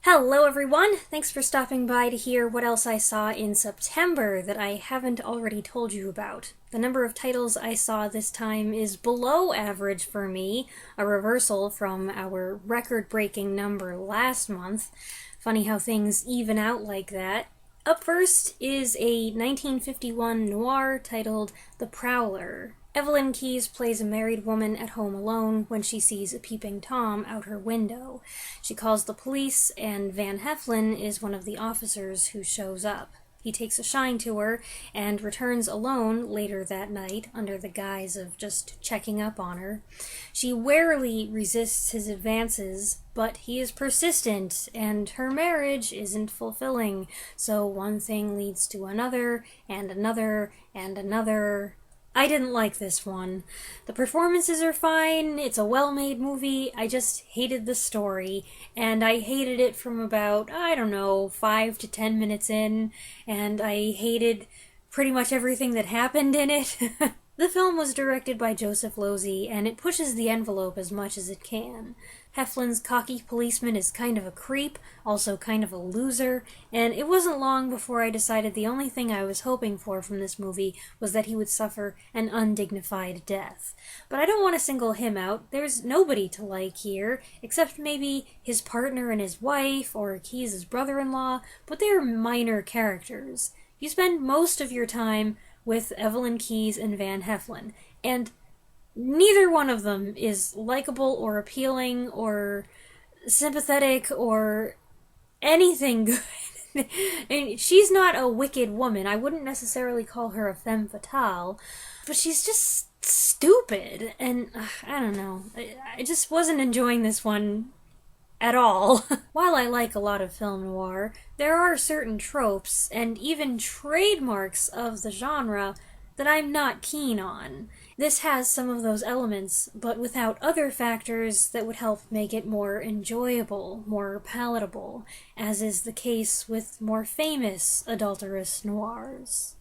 Hello everyone! Thanks for stopping by to hear what else I saw in September that I haven't already told you about. The number of titles I saw this time is below average for me, a reversal from our record-breaking number last month. Funny how things even out like that. Up first is a 1951 noir titled The Prowler. Evelyn Keyes plays a married woman at home alone when she sees a peeping Tom out her window. She calls the police, and Van Heflin is one of the officers who shows up. He takes a shine to her and returns alone later that night under the guise of just checking up on her. She warily resists his advances, but he is persistent, and her marriage isn't fulfilling, so one thing leads to another, and another, and another. I didn't like this one. The performances are fine, it's a well-made movie, I just hated the story, and I hated it from about, 5 to 10 minutes in, and I hated pretty much everything that happened in it. The film was directed by Joseph Losey, and it pushes the envelope as much as it can. Heflin's cocky policeman is kind of a creep, also kind of a loser, and it wasn't long before I decided the only thing I was hoping for from this movie was that he would suffer an undignified death. But I don't want to single him out. There's nobody to like here, except maybe his partner and his wife, or Keyes' brother-in-law, but they're minor characters. You spend most of your time with Evelyn Keyes and Van Heflin, and neither one of them is likable or appealing or sympathetic or anything good. And she's not a wicked woman. I wouldn't necessarily call her a femme fatale, but she's just stupid, and I don't know. I just wasn't enjoying this one at all. While I like a lot of film noir, there are certain tropes and even trademarks of the genre that I'm not keen on. This has some of those elements, but without other factors that would help make it more enjoyable, more palatable, as is the case with more famous adulterous noirs.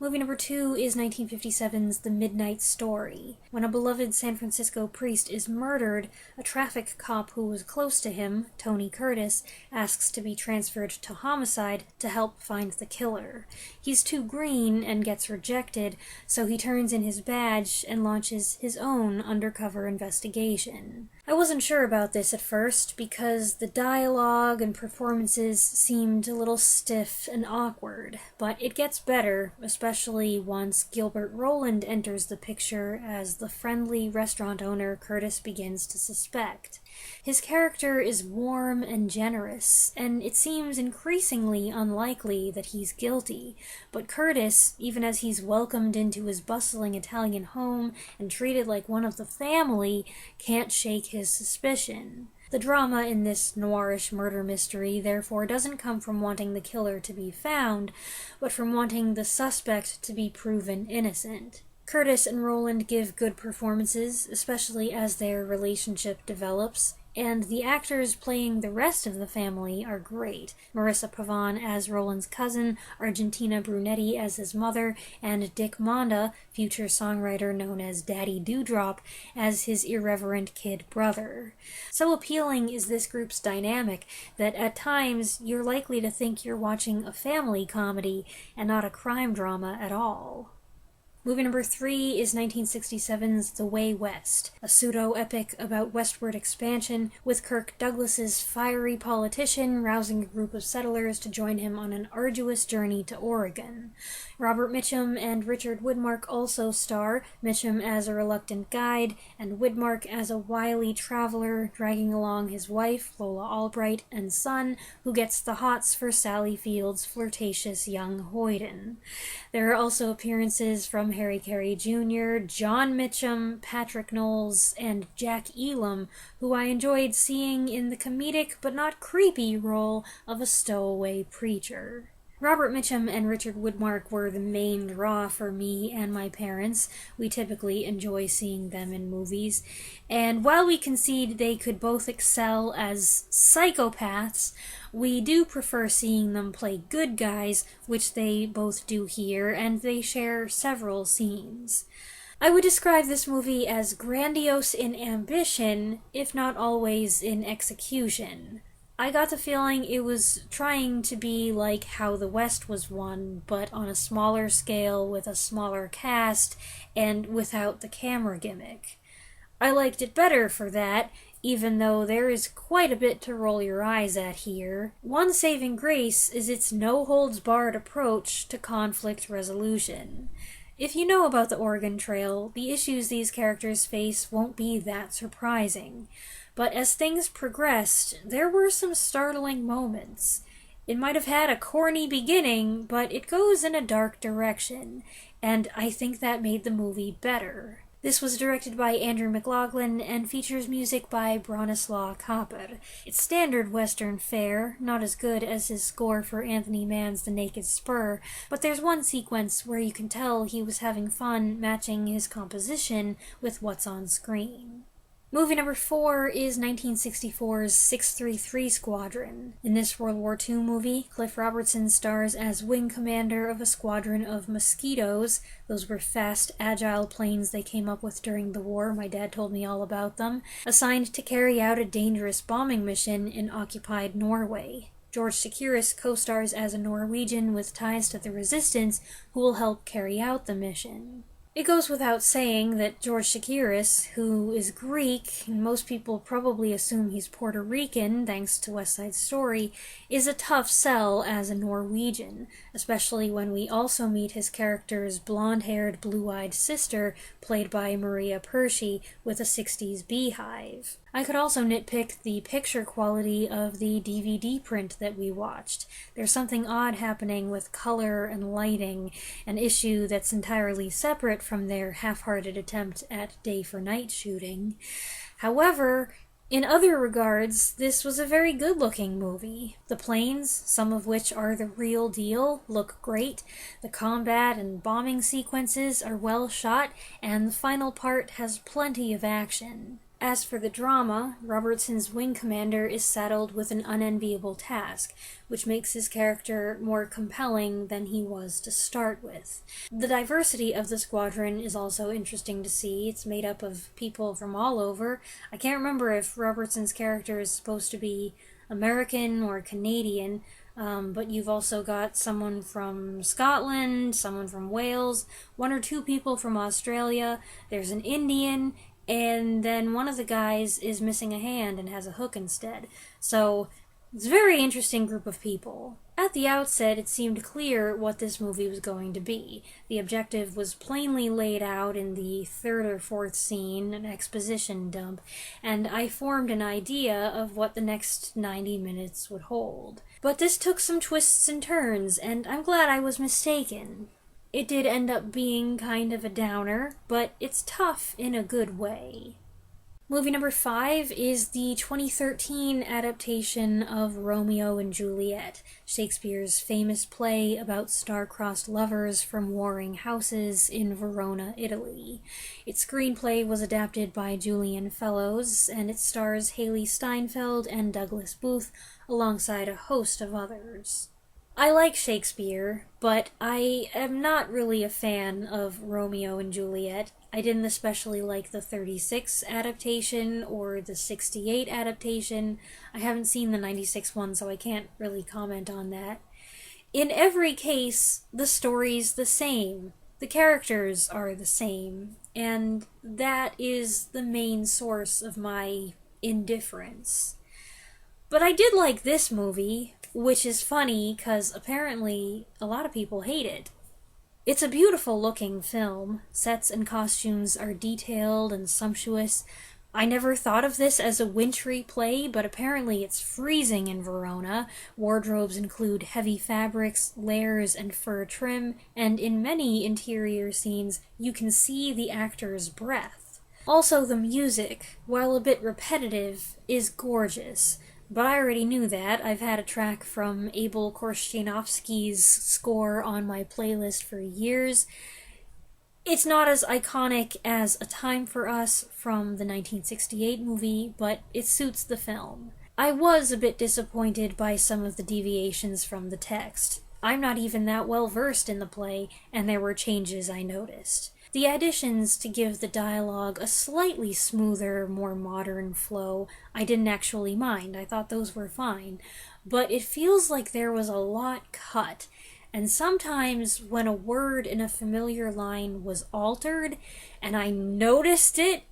Movie number 2 is 1957's The Midnight Story. When a beloved San Francisco priest is murdered, a traffic cop who was close to him, Tony Curtis, asks to be transferred to homicide to help find the killer. He's too green and gets rejected, so he turns in his badge and launches his own undercover investigation. I wasn't sure about this at first because the dialogue and performances seemed a little stiff and awkward, but it gets better, especially once Gilbert Roland enters the picture as the friendly restaurant owner Curtis begins to suspect. His character is warm and generous, and it seems increasingly unlikely that he's guilty, but Curtis, even as he's welcomed into his bustling Italian home and treated like one of the family, can't shake his suspicion. The drama in this noirish murder mystery therefore doesn't come from wanting the killer to be found, but from wanting the suspect to be proven innocent. Curtis and Roland give good performances, especially as their relationship develops, and the actors playing the rest of the family are great. Marissa Pavan as Roland's cousin, Argentina Brunetti as his mother, and Dick Monda, future songwriter known as Daddy Dewdrop, as his irreverent kid brother. So appealing is this group's dynamic that at times you're likely to think you're watching a family comedy and not a crime drama at all. Movie number 3 is 1967's The Way West, a pseudo-epic about westward expansion, with Kirk Douglas's fiery politician rousing a group of settlers to join him on an arduous journey to Oregon. Robert Mitchum and Richard Widmark also star, Mitchum as a reluctant guide, and Widmark as a wily traveler dragging along his wife, Lola Albright, and son, who gets the hots for Sally Field's flirtatious young hoyden. There are also appearances from Harry Carey Jr., John Mitchum, Patrick Knowles, and Jack Elam, who I enjoyed seeing in the comedic but not creepy role of a stowaway preacher. Robert Mitchum and Richard Widmark were the main draw for me and my parents. We typically enjoy seeing them in movies. And while we concede they could both excel as psychopaths, we do prefer seeing them play good guys, which they both do here, and they share several scenes. I would describe this movie as grandiose in ambition, if not always in execution. I got the feeling it was trying to be like How the West Was Won, but on a smaller scale with a smaller cast and without the camera gimmick. I liked it better for that, even though there is quite a bit to roll your eyes at here. One saving grace is its no-holds-barred approach to conflict resolution. If you know about the Oregon Trail, the issues these characters face won't be that surprising. But as things progressed, there were some startling moments. It might have had a corny beginning, but it goes in a dark direction, and I think that made the movie better. This was directed by Andrew McLaughlin and features music by Bronislaw Kapper. It's standard Western fare, not as good as his score for Anthony Mann's The Naked Spur, but there's one sequence where you can tell he was having fun matching his composition with what's on screen. Movie number 4 is 1964's 633 Squadron. In this World War II movie, Cliff Robertson stars as wing commander of a squadron of Mosquitoes. Those were fast, agile planes they came up with during the war. My dad told me all about them. Assigned to carry out a dangerous bombing mission in occupied Norway. George Chakiris co-stars as a Norwegian with ties to the resistance who will help carry out the mission. It goes without saying that George Chakiris, who is Greek, and most people probably assume he's Puerto Rican thanks to West Side Story, is a tough sell as a Norwegian, especially when we also meet his character's blonde-haired, blue-eyed sister, played by Maria Pershi, with a 60s beehive. I could also nitpick the picture quality of the DVD print that we watched. There's something odd happening with color and lighting, an issue that's entirely separate from their half-hearted attempt at day-for-night shooting. However, in other regards, this was a very good-looking movie. The planes, some of which are the real deal, look great. The combat and bombing sequences are well shot, and the final part has plenty of action. As for the drama, Robertson's wing commander is saddled with an unenviable task, which makes his character more compelling than he was to start with. The diversity of the squadron is also interesting to see. It's made up of people from all over. I can't remember if Robertson's character is supposed to be American or Canadian, but you've also got someone from Scotland, someone from Wales, 1 or 2 people from Australia, there's an Indian, and then one of the guys is missing a hand and has a hook instead. So, it's a very interesting group of people. At the outset, it seemed clear what this movie was going to be. The objective was plainly laid out in the 3rd or 4th scene, an exposition dump, and I formed an idea of what the next 90 minutes would hold. But this took some twists and turns, and I'm glad I was mistaken. It did end up being kind of a downer, but it's tough in a good way. Movie number 5 is the 2013 adaptation of Romeo and Juliet, Shakespeare's famous play about star-crossed lovers from warring houses in Verona, Italy. Its screenplay was adapted by Julian Fellows, and it stars Haley Steinfeld and Douglas Booth alongside a host of others. I like Shakespeare, but I am not really a fan of Romeo and Juliet. I didn't especially like the 36 adaptation or the 68 adaptation. I haven't seen the 96 one, so I can't really comment on that. In every case, the story's the same. The characters are the same, and that is the main source of my indifference. But I did like this movie, which is funny because apparently a lot of people hate it. It's a beautiful looking film. Sets and costumes are detailed and sumptuous. I never thought of this as a wintry play, but apparently it's freezing in Verona. Wardrobes include heavy fabrics, layers, and fur trim, and in many interior scenes you can see the actor's breath. Also, the music, while a bit repetitive, is gorgeous. But I already knew that. I've had a track from Abel Korzeniowski's score on my playlist for years. It's not as iconic as A Time for Us from the 1968 movie, but it suits the film. I was a bit disappointed by some of the deviations from the text. I'm not even that well versed in the play, and there were changes I noticed. The additions to give the dialogue a slightly smoother, more modern flow, I didn't actually mind. I thought those were fine. But it feels like there was a lot cut. And sometimes when a word in a familiar line was altered, and I noticed it,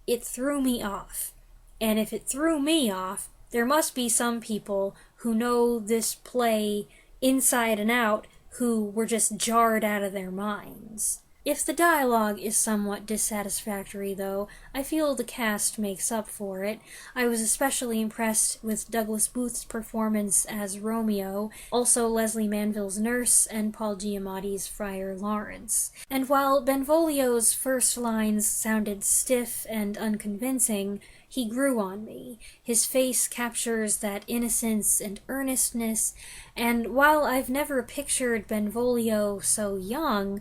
it threw me off. And if it threw me off, there must be some people who know this play inside and out who were just jarred out of their minds. If the dialogue is somewhat dissatisfactory, though, I feel the cast makes up for it. I was especially impressed with Douglas Booth's performance as Romeo, also Leslie Manville's nurse, and Paul Giamatti's Friar Lawrence. And while Benvolio's first lines sounded stiff and unconvincing, he grew on me. His face captures that innocence and earnestness, and while I've never pictured Benvolio so young,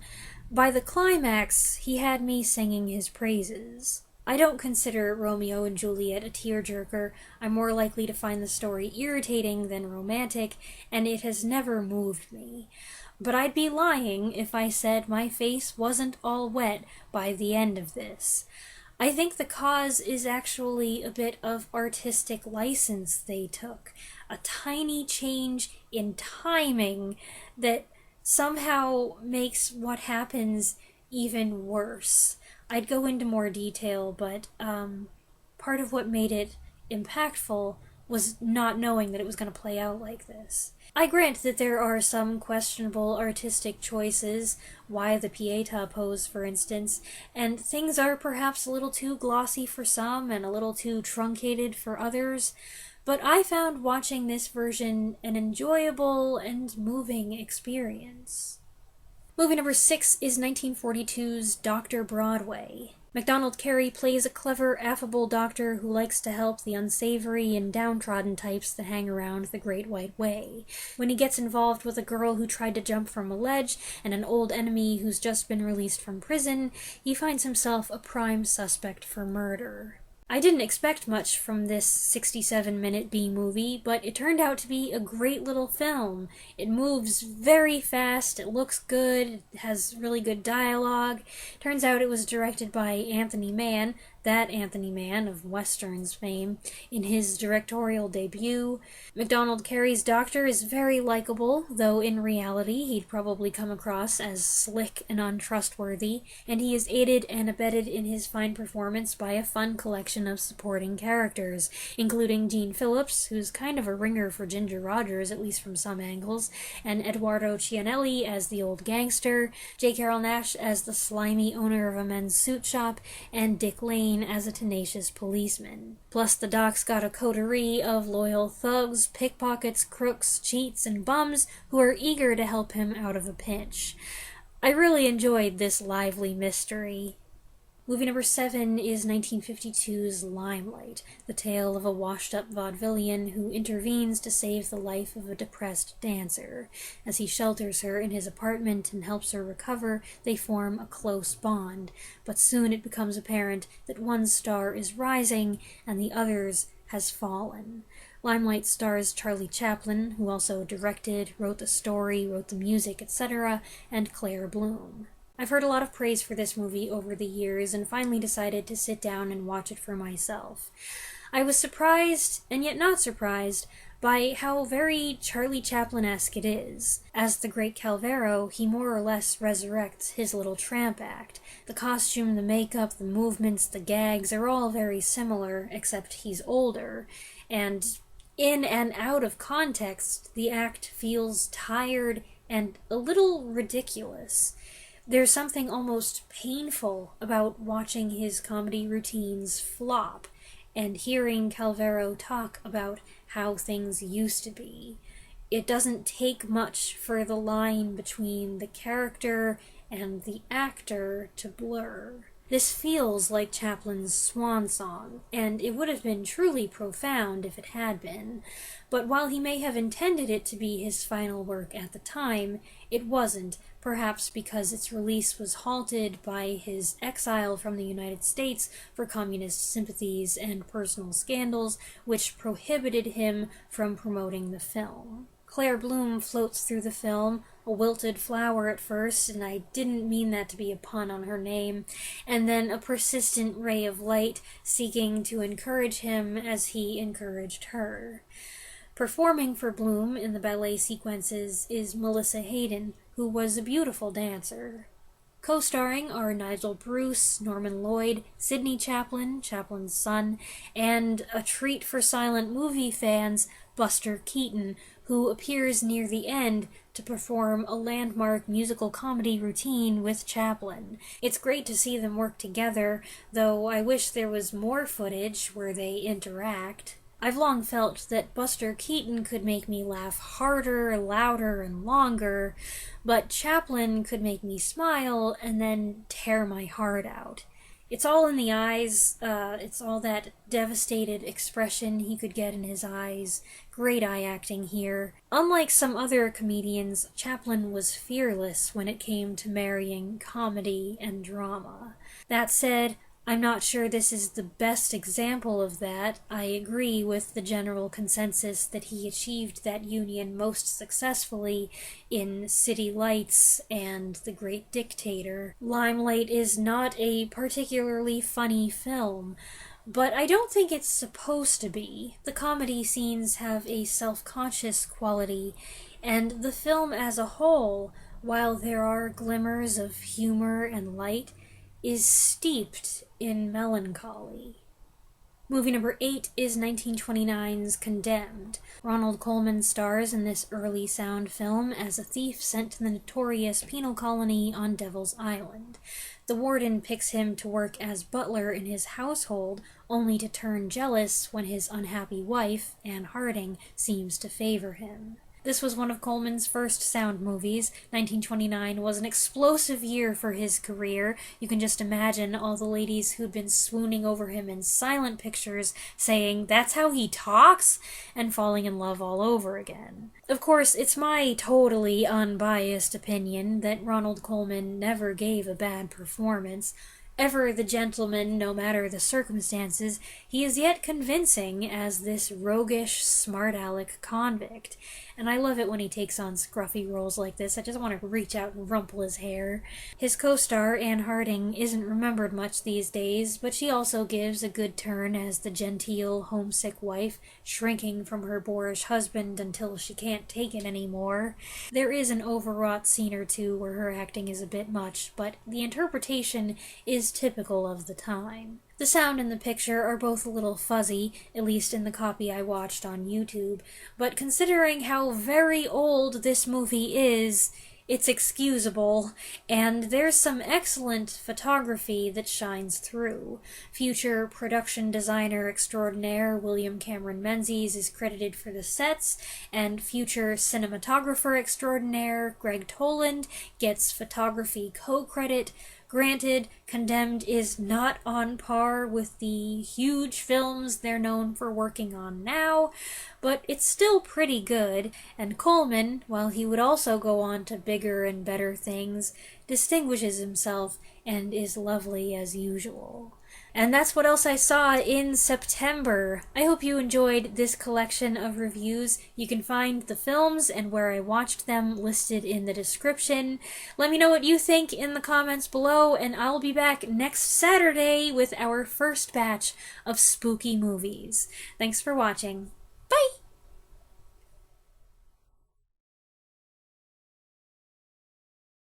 by the climax, he had me singing his praises. I don't consider Romeo and Juliet a tearjerker. I'm more likely to find the story irritating than romantic, and it has never moved me. But I'd be lying if I said my face wasn't all wet by the end of this. I think the cause is actually a bit of artistic license they took. A tiny change in timing that somehow makes what happens even worse. I'd go into more detail, but part of what made it impactful was not knowing that it was going to play out like this. I grant that there are some questionable artistic choices, why the Pietà pose, for instance, and things are perhaps a little too glossy for some and a little too truncated for others, but I found watching this version an enjoyable and moving experience. Movie number 6 is 1942's Dr. Broadway. MacDonald Carey plays a clever, affable doctor who likes to help the unsavory and downtrodden types that hang around the Great White Way. When he gets involved with a girl who tried to jump from a ledge and an old enemy who's just been released from prison, he finds himself a prime suspect for murder. I didn't expect much from this 67-minute B-movie, but it turned out to be a great little film. It moves very fast, it looks good, it has really good dialogue. Turns out it was directed by Anthony Mann, that Anthony Mann of Westerns fame, in his directorial debut. MacDonald Carey's doctor is very likable, though in reality he'd probably come across as slick and untrustworthy, and he is aided and abetted in his fine performance by a fun collection of supporting characters, including Gene Phillips, who's kind of a ringer for Ginger Rogers, at least from some angles, and Eduardo Cianelli as the old gangster, J. Carrol Naish as the slimy owner of a men's suit shop, and Dick Lane as a tenacious policeman. Plus the doc's got a coterie of loyal thugs, pickpockets, crooks, cheats, and bums who are eager to help him out of a pinch. I really enjoyed this lively mystery. Movie number 7 is 1952's Limelight, the tale of a washed-up vaudevillian who intervenes to save the life of a depressed dancer. As he shelters her in his apartment and helps her recover, they form a close bond, but soon it becomes apparent that one star is rising and the other's has fallen. Limelight stars Charlie Chaplin, who also directed, wrote the story, wrote the music, etc., and Claire Bloom. I've heard a lot of praise for this movie over the years and finally decided to sit down and watch it for myself. I was surprised, and yet not surprised, by how very Charlie Chaplin-esque it is. As the great Calvero, he more or less resurrects his little tramp act. The costume, the makeup, the movements, the gags are all very similar, except he's older, and in and out of context, the act feels tired and a little ridiculous. There's something almost painful about watching his comedy routines flop and hearing Calvero talk about how things used to be. It doesn't take much for the line between the character and the actor to blur. This feels like Chaplin's swan song, and it would have been truly profound if it had been. But while he may have intended it to be his final work at the time, it wasn't, perhaps because its release was halted by his exile from the United States for communist sympathies and personal scandals, which prohibited him from promoting the film. Claire Bloom floats through the film, a wilted flower at first, and I didn't mean that to be a pun on her name, and then a persistent ray of light seeking to encourage him as he encouraged her. Performing for Bloom in the ballet sequences is Melissa Hayden, who was a beautiful dancer. Co-starring are Nigel Bruce, Norman Lloyd, Sidney Chaplin, Chaplin's son, and a treat for silent movie fans, Buster Keaton, who appears near the end to perform a landmark musical comedy routine with Chaplin. It's great to see them work together, though I wish there was more footage where they interact. I've long felt that Buster Keaton could make me laugh harder, louder, and longer, but Chaplin could make me smile and then tear my heart out. It's all in the eyes, it's all that devastated expression he could get in his eyes. Great eye acting here. Unlike some other comedians, Chaplin was fearless when it came to marrying comedy and drama. That said, I'm not sure this is the best example of that. I agree with the general consensus that he achieved that union most successfully in City Lights and The Great Dictator. Limelight is not a particularly funny film, but I don't think it's supposed to be. The comedy scenes have a self-conscious quality, and the film as a whole, while there are glimmers of humor and light, is steeped in melancholy. Movie number 8 is 1929's Condemned. Ronald Colman stars in this early sound film as a thief sent to the notorious penal colony on Devil's Island. The warden picks him to work as butler in his household, only to turn jealous when his unhappy wife, Anne Harding, seems to favor him. This was one of Colman's first sound movies. 1929 was an explosive year for his career. You can just imagine all the ladies who'd been swooning over him in silent pictures saying, "That's how he talks?" and falling in love all over again. Of course, it's my totally unbiased opinion that Ronald Colman never gave a bad performance. Ever the gentleman, no matter the circumstances, he is yet convincing as this roguish, smart-aleck convict. And I love it when he takes on scruffy roles like this. I just want to reach out and rumple his hair. His co-star, Anne Harding, isn't remembered much these days, but she also gives a good turn as the genteel, homesick wife, shrinking from her boorish husband until she can't take it anymore. There is an overwrought scene or two where her acting is a bit much, but the interpretation is typical of the time. The sound and the picture are both a little fuzzy, at least in the copy I watched on YouTube, but considering how very old this movie is, it's excusable, and there's some excellent photography that shines through. Future production designer extraordinaire William Cameron Menzies is credited for the sets, and future cinematographer extraordinaire Greg Toland gets photography co-credit. Granted, Condemned is not on par with the huge films they're known for working on now, but it's still pretty good, and Colman, while he would also go on to bigger and better things, distinguishes himself and is lovely as usual. And that's what else I saw in September. I hope you enjoyed this collection of reviews. You can find the films and where I watched them listed in the description. Let me know what you think in the comments below, and I'll be back next Saturday with our first batch of spooky movies. Thanks for watching.